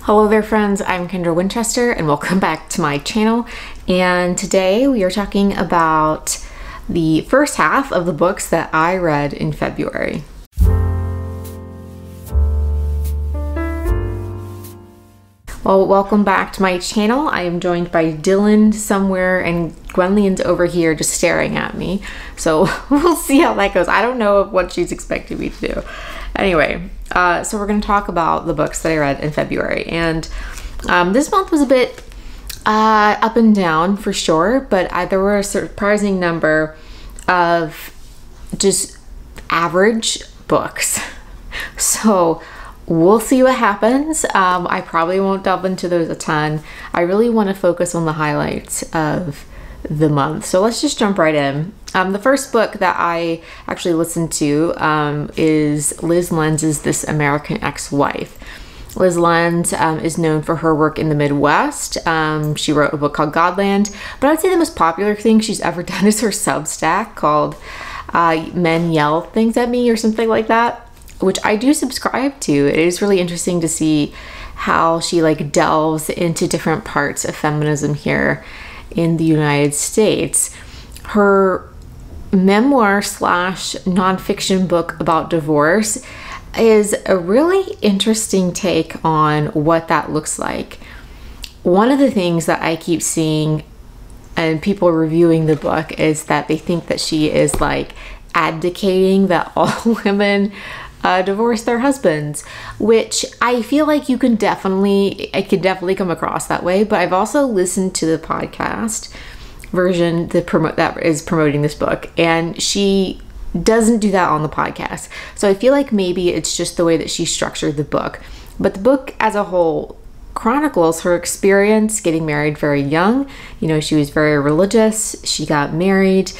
Hello there friends, I'm Kendra Winchester and welcome back to my channel. And today we are talking about the first half of the books that I read in February. Well, welcome back to my channel. I am joined by Dylan somewhere and Gwen's over here just staring at me. So we'll see how that goes. I don't know what she's expecting me to do. Anyway, so we're going to talk about the books that I read in February. And this month was a bit up and down for sure, but there were a surprising number of just average books. So we'll see what happens. I probably won't delve into those a ton. I really want to focus on the highlights of the month. So let's just jump right in. The first book that I actually listened to is Liz Lenz's This American Ex-Wife. Liz Lenz is known for her work in the Midwest. She wrote a book called Godland, but I would say the most popular thing she's ever done is her Substack called Men Yell Things at Me or something like that, which I do subscribe to. It is really interesting to see how she delves into different parts of feminism here in the United States. Her memoir slash nonfiction book about divorce is a really interesting take on what that looks like. One of the things that I keep seeing and people reviewing the book is that they think that she is advocating that all women divorce their husbands, which I feel like I could definitely come across that way. But I've also listened to the podcast version that is promoting this book, and she doesn't do that on the podcast. So I feel like maybe it's just the way that she structured the book. But the book as a whole chronicles her experience getting married very young. You know, she was very religious. She got married.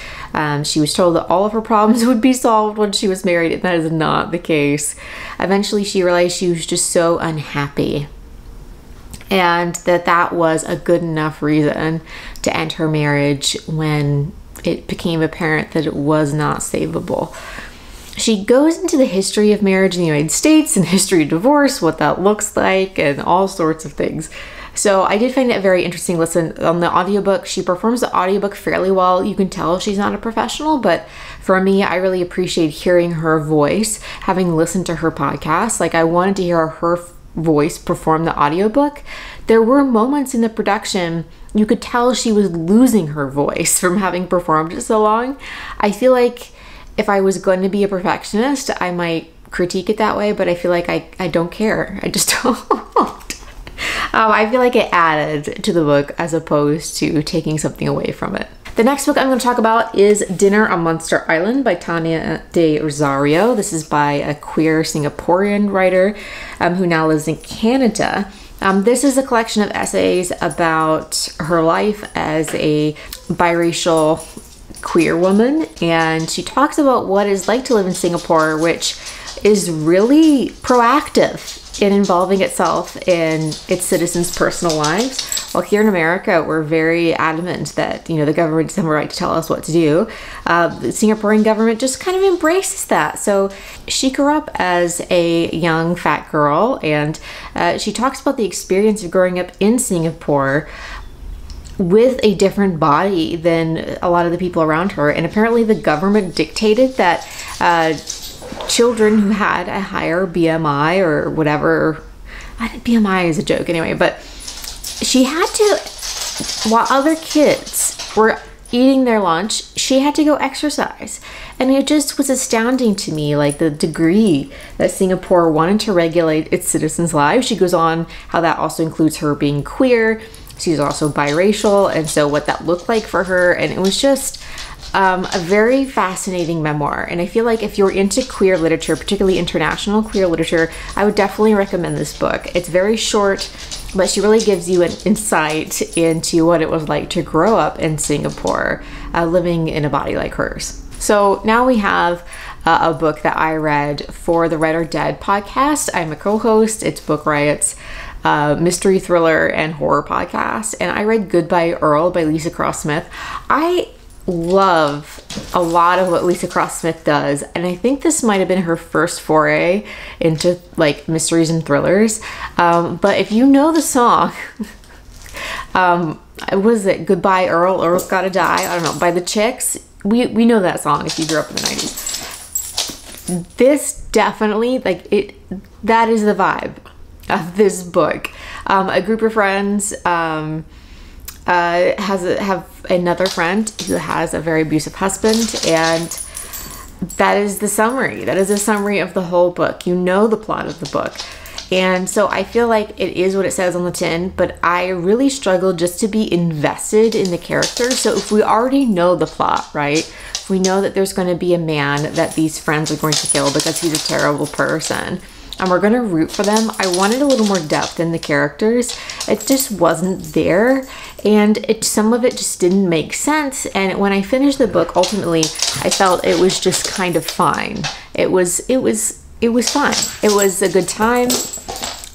She was told that all of her problems would be solved when she was married, and that is not the case. Eventually, she realized she was just so unhappy, and that was a good enough reason to end her marriage when it became apparent that it was not savable. She goes into the history of marriage in the United States and history of divorce, what that looks like, and all sorts of things. So I did find it a very interesting listen. On the audiobook, she performs the audiobook fairly well. You can tell she's not a professional, but for me, I really appreciate hearing her voice, having listened to her podcast. I wanted to hear her voice perform the audiobook. There were moments in the production you could tell she was losing her voice from having performed it so long. I feel like if I was going to be a perfectionist, I might critique it that way, but I feel like I don't care. I just don't. I feel like it added to the book as opposed to taking something away from it. The next book I'm going to talk about is Dinner on Monster Island by Tania de Rosario. This is by a queer Singaporean writer who now lives in Canada. This is a collection of essays about her life as a biracial queer woman, and she talks about what it's like to live in Singapore, which is really proactive in involving itself in its citizens' personal lives. While here in America, we're very adamant that, the government doesn't have a right to tell us what to do. The Singaporean government just kind of embraces that. So she grew up as a young fat girl, and she talks about the experience of growing up in Singapore with a different body than a lot of the people around her. And apparently the government dictated that children who had a higher BMI or whatever, BMI is a joke anyway, but she had to, while other kids were eating their lunch, she had to go exercise. And it just was astounding to me, the degree that Singapore wanted to regulate its citizens' lives. She goes on how that also includes her being queer. She's also biracial, and so what that looked like for her. And it was just a very fascinating memoir. And I feel like if you're into queer literature, particularly international queer literature, I would definitely recommend this book. It's very short, but she really gives you an insight into what it was like to grow up in Singapore, living in a body like hers. So now we have a book that I read for the Read or Dead podcast. I'm a co-host. It's Book Riot's mystery thriller and horror podcast, and I read Goodbye Earl by Lisa Cross Smith. I love a lot of what Lisa Cross Smith does, and I think this might have been her first foray into like mysteries and thrillers. But if you know the song, was it Goodbye Earl, Earl's Gotta Die? I don't know, by the Chicks. We know that song if you grew up in the 90s. This definitely, like, that is the vibe of this book. A group of friends have another friend who has a very abusive husband, and that is the summary. That is a summary of the whole book. You know the plot of the book. And so I feel like it is what it says on the tin, but I really struggle just to be invested in the characters. So if we already know the plot, right? If we know that there's going to be a man that these friends are going to kill because he's a terrible person, and we're going to root for them, I wanted a little more depth in the characters. It just wasn't there, and some of it just didn't make sense. And when I finished the book, ultimately, I felt it was just kind of fine. It was fine. It was a good time.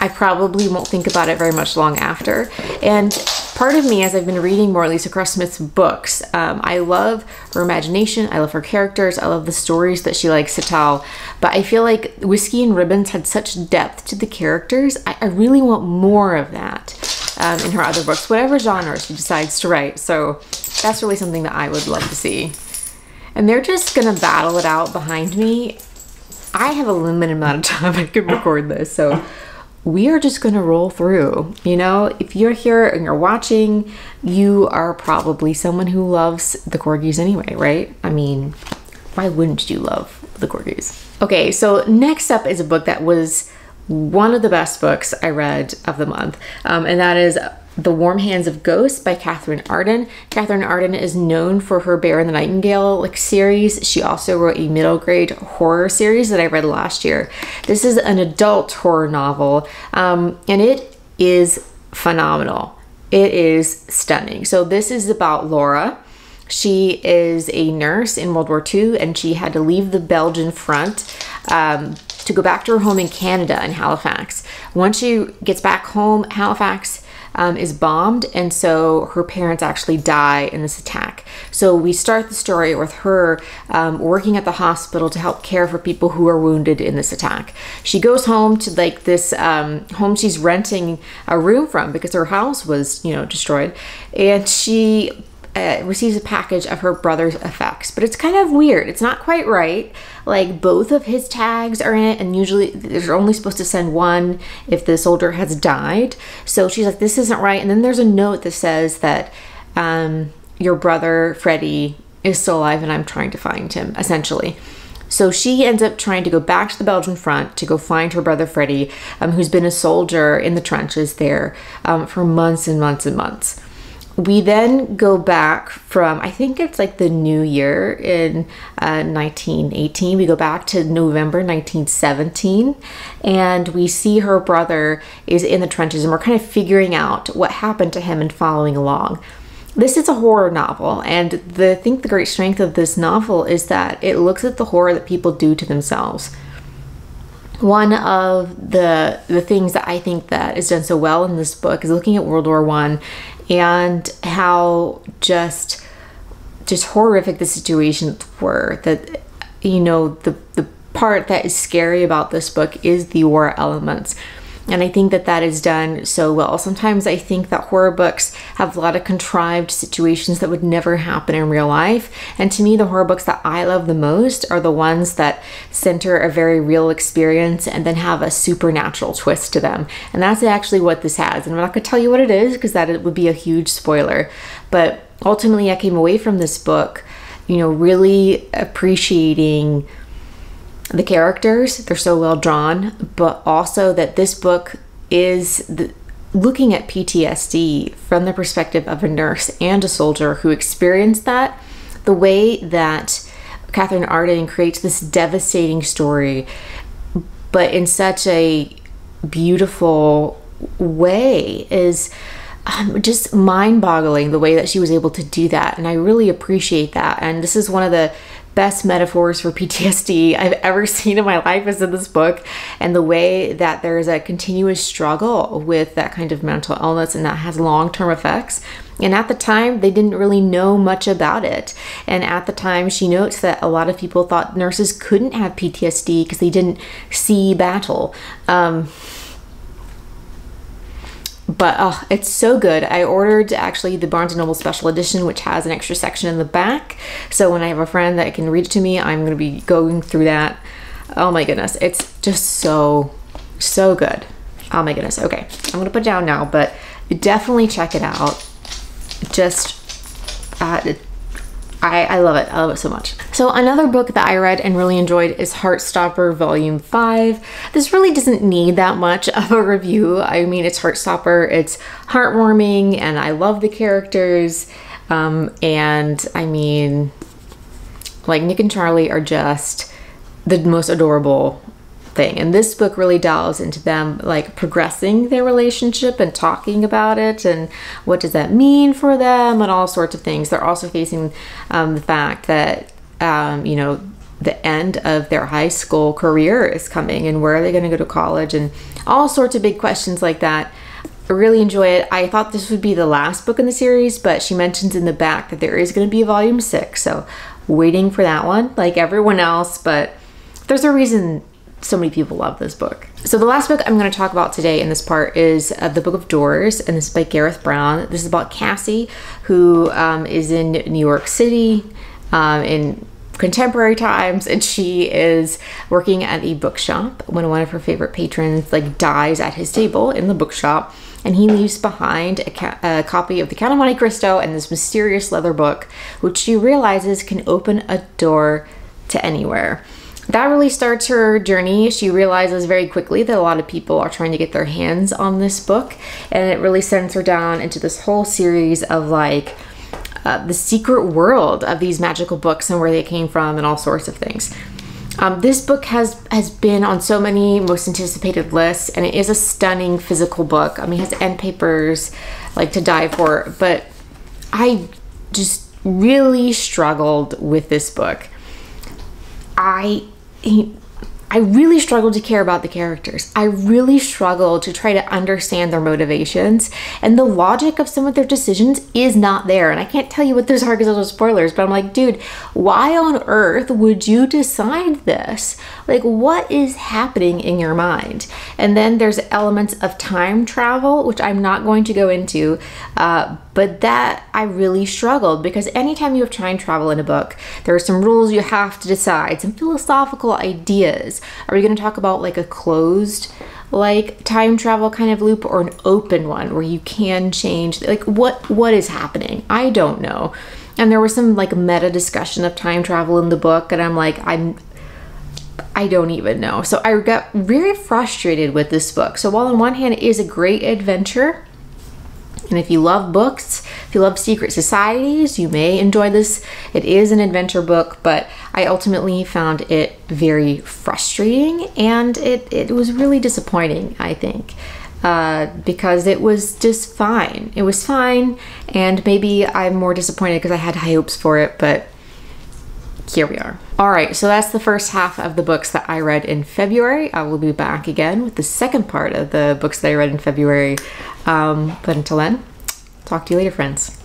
I probably won't think about it very much long after. And part of me, as I've been reading more Lisa Cross Smith's books, I love her imagination, I love her characters, I love the stories that she likes to tell, but I feel like Whiskey and Ribbons had such depth to the characters. I really want more of that in her other books, whatever genre she decides to write. So that's really something that I would love to see. And they're just gonna battle it out behind me. I have a limited amount of time I can record this, so we are just gonna roll through. You know, if you're here and you're watching, you are probably someone who loves the corgis anyway, right? I mean, why wouldn't you love the corgis? Okay, so next up is a book that was one of the best books I read of the month, and that is The Warm Hands of Ghosts by Catherine Arden. Catherine Arden is known for her Bear and the Nightingale series. She also wrote a middle grade horror series that I read last year. This is an adult horror novel, and it is phenomenal. It is stunning. So this is about Laura. She is a nurse in World War II, and she had to leave the Belgian front to go back to her home in Canada, in Halifax. Once she gets back home, Halifax is bombed, and so her parents actually die in this attack. So we start the story with her working at the hospital to help care for people who are wounded in this attack. She goes home to like this home she's renting a room from because her house was, you know, destroyed, and she receives a package of her brother's effects, but it's kind of weird. It's not quite right. Like, both of his tags are in it, and usually they're only supposed to send one if the soldier has died. So she's like, this isn't right. And then there's a note that says that your brother Freddie is still alive and I'm trying to find him, essentially. So she ends up trying to go back to the Belgian front to go find her brother Freddie, who's been a soldier in the trenches there for months and months and months. We then go back from, I think it's like the new year in 1918. We go back to November 1917, and we see her brother is in the trenches, and we're kind of figuring out what happened to him and following along. This is a horror novel, and I think the great strength of this novel is that it looks at the horror that people do to themselves. One of the things that I think that is done so well in this book is looking at World War I and how just horrific the situations were. That, you know, the part that is scary about this book is the war elements. And I think that that is done so well. Sometimes I think that horror books have a lot of contrived situations that would never happen in real life. And to me, the horror books that I love the most are the ones that center a very real experience and then have a supernatural twist to them. And that's actually what this has. And I'm not going to tell you what it is because that would be a huge spoiler. But ultimately, I came away from this book, you know, really appreciating the characters. They're so well drawn, but also that this book is looking at PTSD from the perspective of a nurse and a soldier who experienced that. The way that Catherine Arden creates this devastating story, but in such a beautiful way, is just mind-boggling, the way that she was able to do that. And I really appreciate that. And this is one of the best metaphors for PTSD I've ever seen in my life is in this book, and the way that there's a continuous struggle with that kind of mental illness and that has long-term effects. And at the time, they didn't really know much about it. And at the time, she notes that a lot of people thought nurses couldn't have PTSD because they didn't see battle. But it's so good. I ordered actually the Barnes & Noble Special Edition, which has an extra section in the back. So when I have a friend that can read it to me, I'm going to be going through that. Oh my goodness. It's just so good. Oh my goodness. Okay. I'm going to put it down now, but definitely check it out. Just, I love it. I love it so much. So another book that I read and really enjoyed is Heartstopper Volume 5. This really doesn't need that much of a review. I mean, it's Heartstopper, it's heartwarming, and I love the characters. And I mean, like, Nick and Charlie are just the most adorable thing. And this book really delves into them like progressing their relationship and talking about it and what does that mean for them and all sorts of things. They're also facing the fact that you know, the end of their high school career is coming, and where are they going to go to college, and all sorts of big questions like that. I really enjoy it. I thought this would be the last book in the series, but she mentions in the back that there is going to be a volume 6, so waiting for that one like everyone else, but there's a reason so many people love this book. So the last book I'm going to talk about today in this part is The Book of Doors, and this is by Gareth Brown. This is about Cassie, who is in New York City in contemporary times, and she is working at a bookshop when one of her favorite patrons like dies at his table in the bookshop, and he leaves behind a copy of The Count of Monte Cristo and this mysterious leather book, which she realizes can open a door to anywhere. That really starts her journey. She realizes very quickly that a lot of people are trying to get their hands on this book, and it really sends her down into this whole series of like the secret world of these magical books and where they came from and all sorts of things. This book has been on so many most anticipated lists, and it is a stunning physical book. I mean, it has end papers like to die for, but I just really struggled with this book. I really struggled to care about the characters. I really struggled to try to understand their motivations, and the logic of some of their decisions is not there. And I can't tell you what those are because those are spoilers, but I'm like, dude, why on earth would you decide this? Like, what is happening in your mind? And then there's elements of time travel, which I'm not going to go into, but that I really struggled, because anytime you have time travel in a book, there are some rules you have to decide, some philosophical ideas. Are we going to talk about like a closed like time travel kind of loop, or an open one where you can change? Like what is happening? I don't know. And there was some like meta discussion of time travel in the book, and I'm like, I don't even know. So I got very frustrated with this book. So while on one hand it is a great adventure, and if you love books, if you love secret societies, you may enjoy this. It is an adventure book, but I ultimately found it very frustrating, and it was really disappointing, I think, because it was just fine. It was fine, and maybe I'm more disappointed because I had high hopes for it, but here we are. All right, so that's the first half of the books that I read in February. I will be back again with the second part of the books that I read in February. But until then, talk to you later, friends.